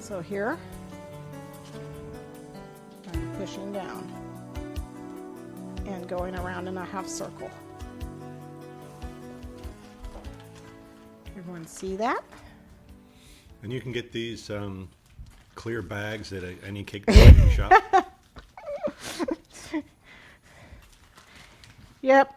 So here, I'm pushing down and going around in a half circle. Everyone see that? And you can get these clear bags at any cake decorating shop. Yep.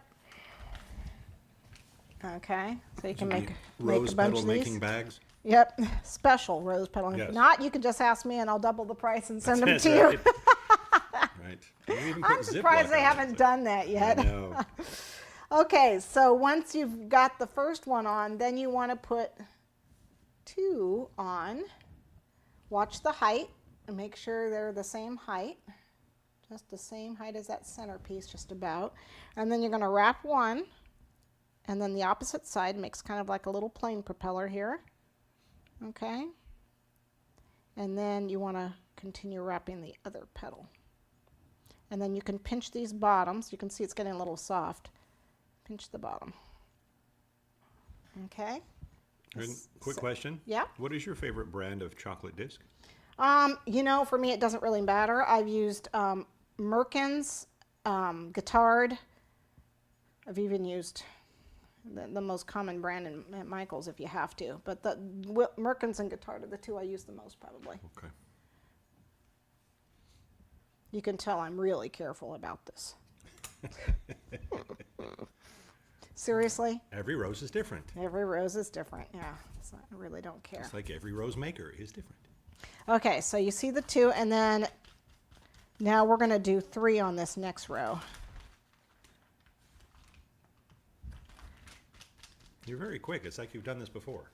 Okay, so you can These make would be a rose bunch petal of these. making bags. Yep, special rose petal. Yes. If not, you can just ask me and I'll double the price and send them That's to you. right. Right. You even I'm put surprised Ziploc they on haven't it. done that I yet. know. Okay, so once you've got the first one on, then you want to put 2 on. Watch the height and make sure they're the same height. Just the same height as that centerpiece, just about. And then you're going to wrap 1, and then the opposite side makes kind of like a little plane propeller here. Okay? And then you want to continue wrapping the other petal. And then you can pinch these bottoms. You can see it's getting a little soft. Pinch the bottom. Okay? Quick question. Yeah? What is your favorite brand of chocolate disc? You know, for me, it doesn't really matter. I've used Merkin's, Guittard. I've even used the most common brand at Michael's if you have to. But the Merkin's and Guittard are the 2 I use the most, probably. Okay. You can tell I'm really careful about this. Seriously? Every rose is different. Every rose is different, yeah. So I really don't care. It's like every rose maker is different. Okay, so you see the 2, and then now we're going to do 3 on this next row. You're very quick. It's like you've done this before.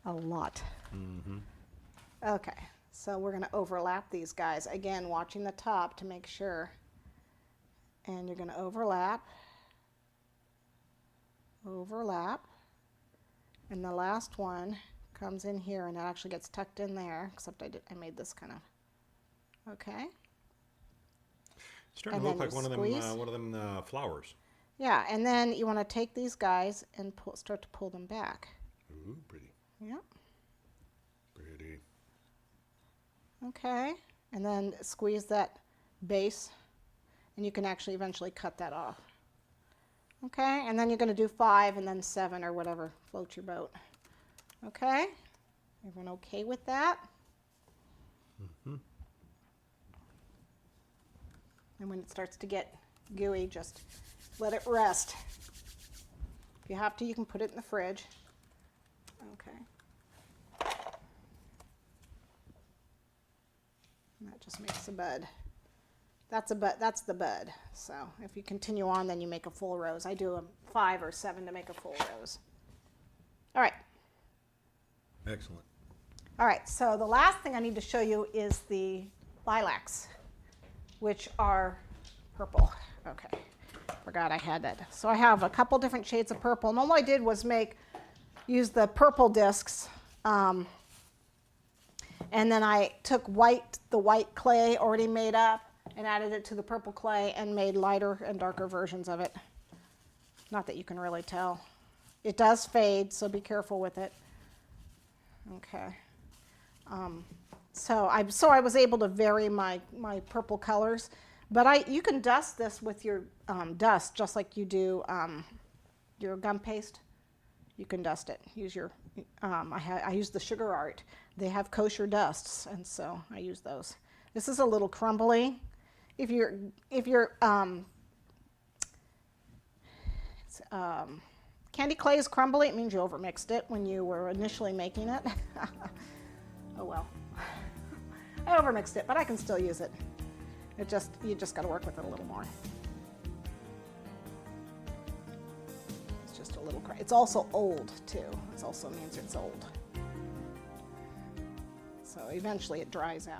A lot. Mm-hmm. Okay, so we're going to overlap these guys. Again, watching the top to make sure. And you're going to overlap, overlap, and the last one comes in here, and it actually gets tucked in there, except I made this kind of, okay. It's starting And to look then like you one of them flowers. Yeah, and then you want to take these guys and start to pull them back. Ooh, pretty. Yep. Pretty. Okay, and then squeeze that base, and you can actually eventually cut that off. Okay, and then you're going to do 5 and then 7 or whatever floats your boat. Okay, everyone okay with that? Mm-hmm. And when it starts to get gooey, just let it rest. If you have to, you can put it in the fridge. Okay. And that just makes a bud. That's the bud. So if you continue on, then you make a full rose. I do a 5 or 7 to make a full rose. All right. Excellent. All right, so the last thing I need to show you is the lilacs, which are purple. Okay, forgot I had that. So I have a couple different shades of purple, and all I did was use the purple discs, and then I took the white clay already made up, and added it to the purple clay and made lighter and darker versions of it. Not that you can really tell. It does fade, so be careful with it. Okay. So I was able to vary my purple colors, but you can dust this with your dust just like you do your gum paste. You can dust it. Use your I use the Sugar Art. They have kosher dusts, and so I use those. This is a little crumbly. If your candy clay is crumbly, it means you overmixed it when you were initially making it. Oh well. I overmixed it, but I can still use it. You just got to work with it a little more. It's just a little. It's also old too. It also means it's old. So eventually it dries out.